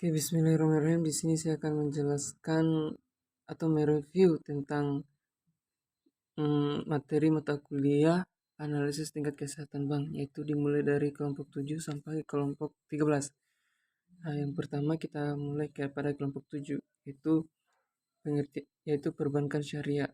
Oke, bismillahirrahmanirrahim. Di sini saya akan menjelaskan atau mereview tentang materi mata kuliah analisis tingkat kesehatan bank, yaitu dimulai dari kelompok 7 sampai kelompok 13. Nah, yang pertama kita mulai pada kelompok 7, yaitu perbankan syariah.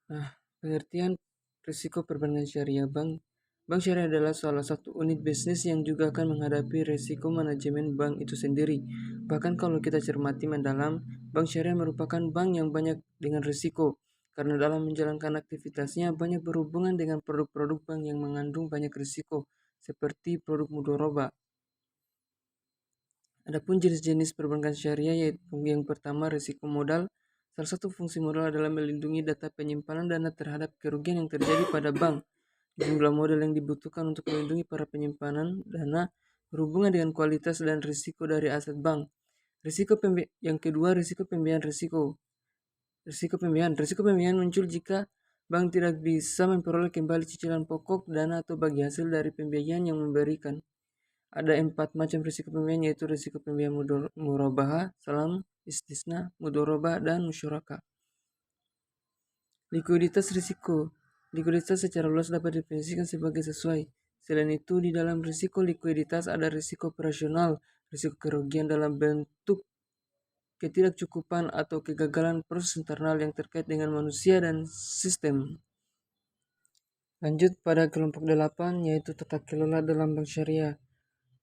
Nah, pengertian risiko perbankan syariah bank. Bank syariah adalah salah satu unit bisnis yang juga akan menghadapi risiko manajemen bank itu sendiri. Bahkan kalau kita cermati mendalam, bank syariah merupakan bank yang banyak dengan risiko, karena dalam menjalankan aktivitasnya banyak berhubungan dengan produk-produk bank yang mengandung banyak risiko, seperti produk mudoroba. Adapun jenis-jenis perbankan syariah yaitu yang pertama risiko modal. Salah satu fungsi modal adalah melindungi data penyimpanan dana terhadap kerugian yang terjadi pada bank. Jumlah modal yang dibutuhkan untuk melindungi para penyimpanan dana berhubungan dengan kualitas dan risiko dari aset bank. Yang kedua, risiko pembiayaan risiko. Risiko pembiayaan muncul jika bank tidak bisa memperoleh kembali cicilan pokok, dana atau bagi hasil dari pembiayaan yang memberikan. Ada 4 macam risiko pembiayaan, yaitu risiko pembiayaan murabahah, salam, istisna, mudorobah, dan musyaraka. Likuiditas risiko. Likuiditas secara luas dapat didefinisikan sebagai sesuai. Selain itu, di dalam risiko likuiditas ada risiko operasional, risiko kerugian dalam bentuk ketidakcukupan atau kegagalan proses internal yang terkait dengan manusia dan sistem. Lanjut pada kelompok 8, yaitu tata kelola dalam bank syariah.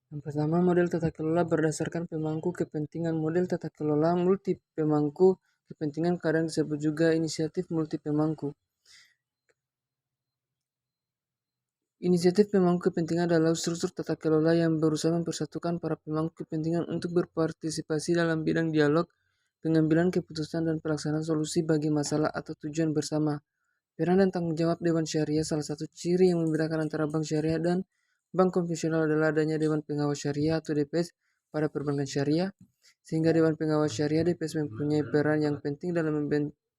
Yang pertama, model tata kelola berdasarkan pemangku kepentingan. Model tata kelola multi pemangku kepentingan kadang disebut juga inisiatif multi pemangku. Inisiatif pemangku kepentingan adalah struktur tata kelola yang berusaha mempersatukan para pemangku kepentingan untuk berpartisipasi dalam bidang dialog, pengambilan keputusan, dan pelaksanaan solusi bagi masalah atau tujuan bersama. Peran dan tanggung jawab Dewan Syariah. Salah satu ciri yang membedakan antara bank syariah dan bank konvensional adalah adanya Dewan Pengawas Syariah atau DPS pada perbankan syariah, sehingga Dewan Pengawas Syariah DPS mempunyai peran yang penting dalam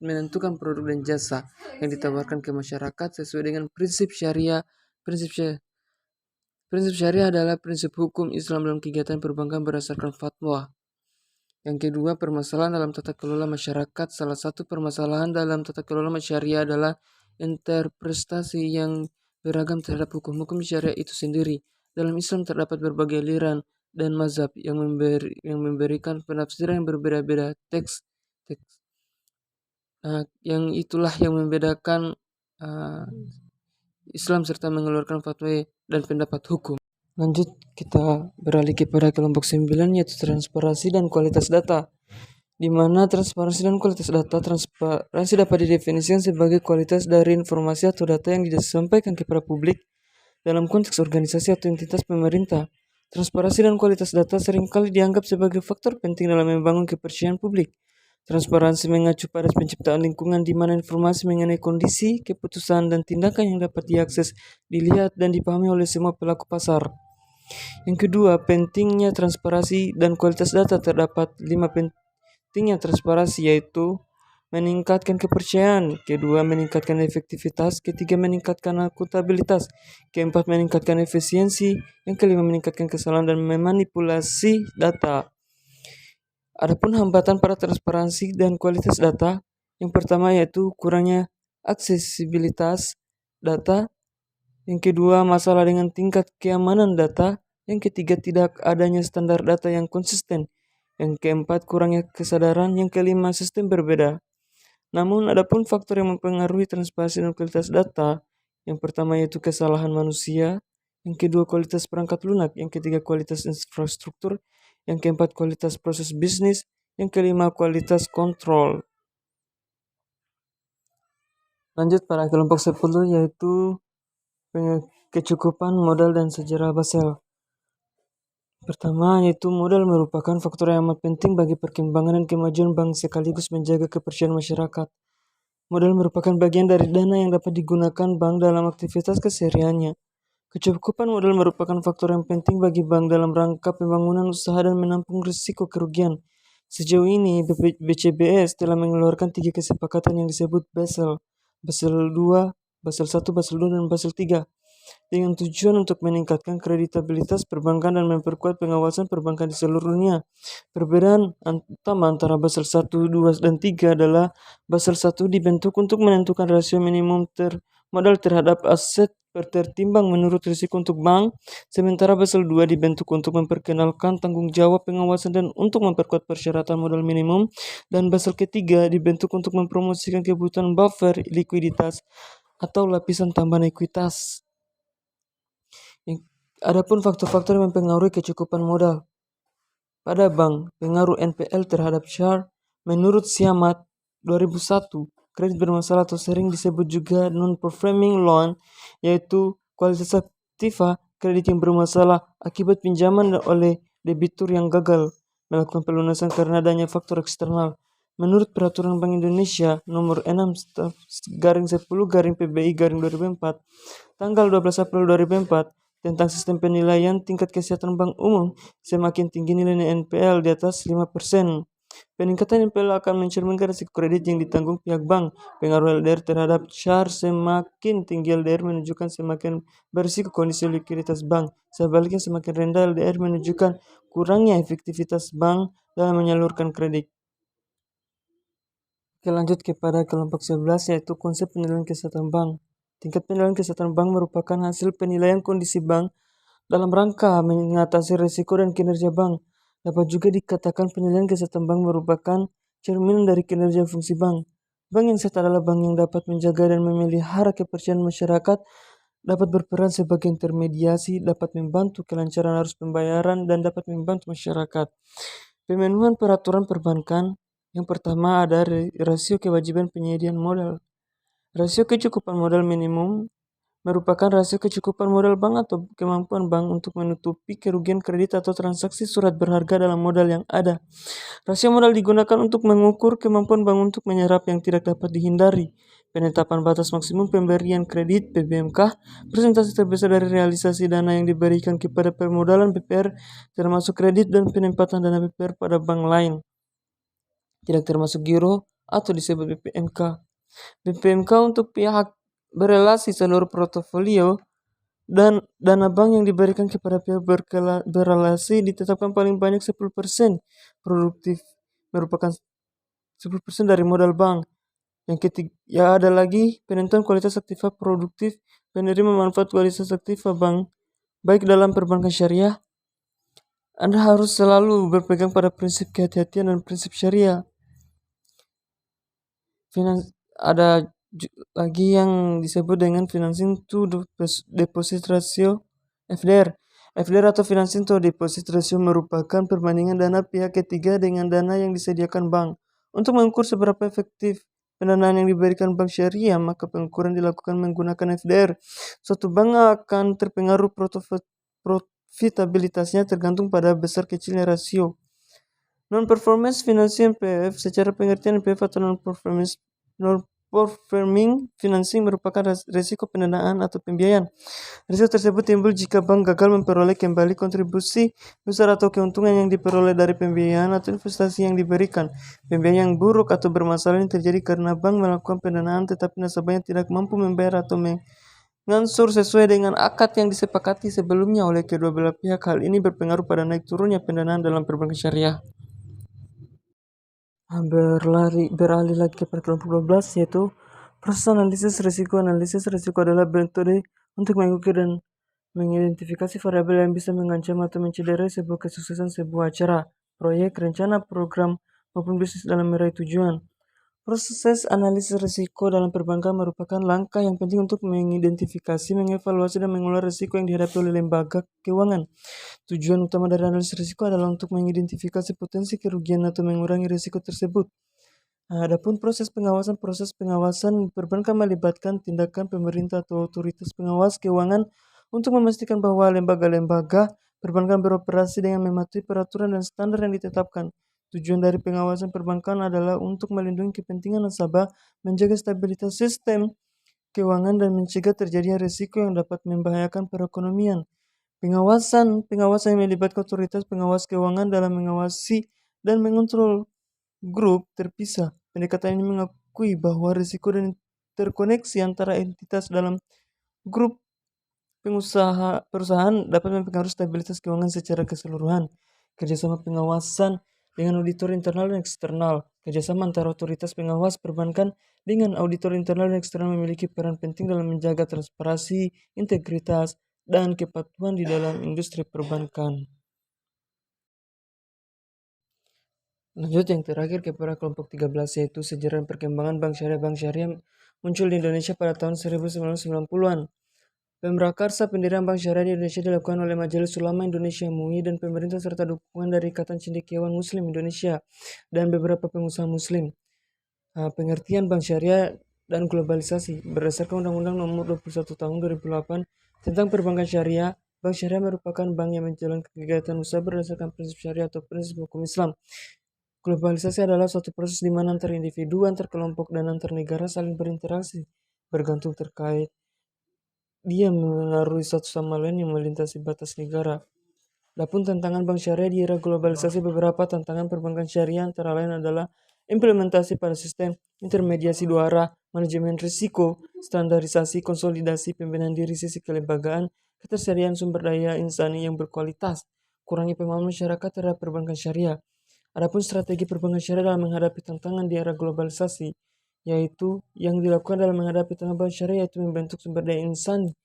menentukan produk dan jasa yang ditawarkan ke masyarakat sesuai dengan prinsip syariah. Prinsip syariah adalah prinsip hukum Islam dalam kegiatan perbankan berdasarkan fatwa. Yang kedua, permasalahan dalam tata kelola masyarakat. Salah satu permasalahan dalam tata kelola syariah adalah interpretasi yang beragam terhadap hukum-hukum syariah itu sendiri. Dalam Islam terdapat berbagai aliran dan mazhab yang memberikan penafsiran yang berbeda-beda teks. Yang itulah yang membedakan Islam serta mengeluarkan fatwa dan pendapat hukum. Lanjut, kita beralih kepada kelompok 9, yaitu transparansi dan kualitas data. Di mana transparansi dan kualitas data. Transparansi dapat didefinisikan sebagai kualitas dari informasi atau data yang disampaikan kepada publik dalam konteks organisasi atau entitas pemerintah. Transparansi dan kualitas data seringkali dianggap sebagai faktor penting dalam membangun kepercayaan publik. Transparansi mengacu pada penciptaan lingkungan di mana informasi mengenai kondisi, keputusan, dan tindakan yang dapat diakses, dilihat, dan dipahami oleh semua pelaku pasar. Yang kedua, pentingnya transparansi dan kualitas data. Terdapat 5 pentingnya transparansi, yaitu meningkatkan kepercayaan, kedua meningkatkan efektivitas, ketiga meningkatkan akuntabilitas, keempat meningkatkan efisiensi, yang kelima meningkatkan kesalahan dan memanipulasi data. Adapun hambatan pada transparansi dan kualitas data, yang pertama yaitu kurangnya aksesibilitas data, yang kedua masalah dengan tingkat keamanan data, yang ketiga tidak adanya standar data yang konsisten, yang keempat kurangnya kesadaran, yang kelima sistem berbeda. Namun adapun faktor yang mempengaruhi transparansi dan kualitas data, yang pertama yaitu kesalahan manusia, yang kedua kualitas perangkat lunak, yang ketiga kualitas infrastruktur, yang keempat kualitas proses bisnis, yang kelima kualitas kontrol. Lanjut pada kelompok 10, yaitu kecukupan modal dan sejarah Basel. Pertama, yaitu modal merupakan faktor yang amat penting bagi perkembangan dan kemajuan bank sekaligus menjaga kepercayaan masyarakat. Modal merupakan bagian dari dana yang dapat digunakan bank dalam aktivitas kesehariannya. Kecukupan modal merupakan faktor yang penting bagi bank dalam rangka pembangunan usaha dan menampung risiko kerugian. Sejauh ini, BCBS telah mengeluarkan 3 kesepakatan yang disebut Basel 2, Basel 1, Basel 2, dan Basel 3. dengan tujuan untuk meningkatkan kreditabilitas perbankan dan memperkuat pengawasan perbankan di seluruh dunia. Perbedaan utama antara Basel 1, 2, dan 3 adalah Basel 1 dibentuk untuk menentukan rasio minimum modal terhadap aset tertimbang menurut risiko untuk bank, sementara Basel 2 dibentuk untuk memperkenalkan tanggung jawab pengawasan dan untuk memperkuat persyaratan modal minimum, dan Basel ketiga dibentuk untuk mempromosikan kebutuhan buffer likuiditas atau lapisan tambahan ekuitas. Adapun faktor-faktor yang mempengaruhi kecukupan modal. Pada bank, pengaruh NPL terhadap SHAR menurut Siamat 2001, kredit bermasalah atau sering disebut juga non-performing loan, yaitu kualitas aktiva kredit yang bermasalah akibat pinjaman oleh debitur yang gagal melakukan pelunasan karena adanya faktor eksternal. Menurut Peraturan Bank Indonesia Nomor 6/10/PBI/2004, tanggal 12 April 2004, tentang sistem penilaian tingkat kesehatan bank umum, semakin tinggi nilai NPL di atas 5%. Peningkatan NPL akan mencerminkan risiko kredit yang ditanggung pihak bank. Pengaruh LDR terhadap SHAR, semakin tinggi LDR menunjukkan semakin berisiko kondisi likuiditas bank. Sebaliknya, semakin rendah LDR menunjukkan kurangnya efektivitas bank dalam menyalurkan kredit. Oke, lanjut kepada kelompok 11, yaitu konsep penilaian kesehatan bank. Tingkat penilaian kesehatan bank merupakan hasil penilaian kondisi bank dalam rangka mengatasi risiko dan kinerja bank. Dapat juga dikatakan penilaian kesehatan bank merupakan cerminan dari kinerja fungsi bank. Bank yang sehat adalah bank yang dapat menjaga dan memelihara kepercayaan masyarakat, dapat berperan sebagai intermediasi, dapat membantu kelancaran arus pembayaran, dan dapat membantu masyarakat. Pemenuhan peraturan perbankan. Yang pertama ada rasio kewajiban penyediaan modal. Rasio kecukupan modal minimum merupakan rasio kecukupan modal bank atau kemampuan bank untuk menutupi kerugian kredit atau transaksi surat berharga dalam modal yang ada. Rasio modal digunakan untuk mengukur kemampuan bank untuk menyerap yang tidak dapat dihindari. Penetapan batas maksimum pemberian kredit (PBMK), persentase terbesar dari realisasi dana yang diberikan kepada permodalan BPR termasuk kredit dan penempatan dana BPR pada bank lain, tidak termasuk giro atau disebut BPMK. BPMK untuk pihak berelasi seluruh portofolio dan dana bank yang diberikan kepada pihak berelasi ditetapkan paling banyak 10% produktif, merupakan 10% dari modal bank. Yang ketiga, ya ada lagi penentuan kualitas aktiva produktif penerima manfaat kualitas aktiva bank. Baik dalam perbankan syariah, Anda harus selalu berpegang pada prinsip kehati-hatian dan prinsip syariah. Ada lagi yang disebut dengan financing to deposit ratio (FDR). FDR atau financing to deposit ratio merupakan perbandingan dana pihak ketiga dengan dana yang disediakan bank. Untuk mengukur seberapa efektif pendanaan yang diberikan bank syariah, maka pengukuran dilakukan menggunakan FDR. Suatu bank akan terpengaruh profitabilitasnya tergantung pada besar kecilnya rasio. Non-performance financing (NPF). Secara pengertian, NPF atau non-performing financing merupakan risiko pendanaan atau pembiayaan. Risiko tersebut timbul jika bank gagal memperoleh kembali kontribusi besar atau keuntungan yang diperoleh dari pembiayaan atau investasi yang diberikan. Pembiayaan yang buruk atau bermasalah ini terjadi karena bank melakukan pendanaan tetapi nasabahnya tidak mampu membayar atau mengansur sesuai dengan akad yang disepakati sebelumnya oleh kedua belah pihak. Hal ini berpengaruh pada naik turunnya pendanaan dalam perbankan syariah. Beralih lagi ke kelompok 12, yaitu proses analisis risiko. Analisis risiko adalah metode untuk mengukur dan mengidentifikasi variabel yang bisa mengancam atau mencederai sebuah kesuksesan sebuah acara, proyek, rencana, program, maupun bisnis dalam meraih tujuan. Proses analisis risiko dalam perbankan merupakan langkah yang penting untuk mengidentifikasi, mengevaluasi, dan mengelola risiko yang dihadapi oleh lembaga keuangan. Tujuan utama dari analisis risiko adalah untuk mengidentifikasi potensi kerugian atau mengurangi risiko tersebut. Adapun proses pengawasan perbankan melibatkan tindakan pemerintah atau otoritas pengawas keuangan untuk memastikan bahwa lembaga-lembaga perbankan beroperasi dengan mematuhi peraturan dan standar yang ditetapkan. Tujuan dari pengawasan perbankan adalah untuk melindungi kepentingan nasabah, menjaga stabilitas sistem keuangan, dan mencegah terjadinya risiko yang dapat membahayakan perekonomian. Pengawasan yang melibatkan otoritas pengawas keuangan dalam mengawasi dan mengontrol grup terpisah. Pendekatan ini mengakui bahwa risiko dan terkoneksi antara entitas dalam grup perusahaan dapat mempengaruhi stabilitas keuangan secara keseluruhan. Kerjasama pengawasan dengan auditor internal dan eksternal. Kerjasama antara otoritas pengawas perbankan dengan auditor internal dan eksternal memiliki peran penting dalam menjaga transparansi, integritas, dan kepatuhan di dalam industri perbankan. Lanjut yang terakhir kepada kelompok 13 yaitu sejarah dan perkembangan bank syariah. Bank syariah muncul di Indonesia pada tahun 1990-an. Pemrakarsa pendirian bank syariah di Indonesia dilakukan oleh Majelis Ulama Indonesia MUI dan pemerintah serta dukungan dari Ikatan Cendekiawan Muslim Indonesia dan beberapa pengusaha muslim. Pengertian bank syariah dan globalisasi berdasarkan Undang-Undang Nomor 21 Tahun 2008 tentang perbankan syariah. Bank syariah merupakan bank yang menjalankan kegiatan usaha berdasarkan prinsip syariah atau prinsip hukum Islam. Globalisasi adalah suatu proses di mana antar individu, antar kelompok, dan antar negara saling berinteraksi, bergantung terkait dia mengaruhi satu sama lain yang melintasi batas negara. Adapun tantangan bank syariah di era globalisasi, beberapa tantangan perbankan syariah antara lain adalah implementasi pada sistem intermediasi dua arah, manajemen risiko, standarisasi, konsolidasi, pembenahan diri sisi kelembagaan, ketersediaan sumber daya insani yang berkualitas, kurangnya pemahaman masyarakat terhadap perbankan syariah. Adapun strategi perbankan syariah dalam menghadapi tantangan di era globalisasi, yaitu yang dilakukan dalam menghadapi tantangan bank syariah yaitu membentuk sumber daya insani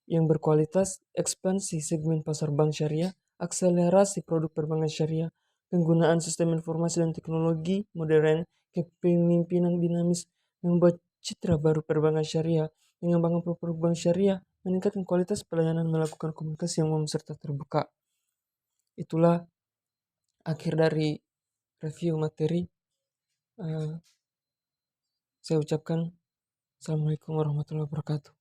yang berkualitas, ekspansi segmen pasar bank syariah, akselerasi produk perbankan syariah, penggunaan sistem informasi dan teknologi modern, kepemimpinan dinamis, membuat citra baru perbankan syariah, pengembangan produk bank syariah, meningkatkan kualitas pelayanan, melakukan komunikasi yang umum serta terbuka. Itulah akhir dari review materi. Saya ucapkan Assalamualaikum warahmatullahi wabarakatuh.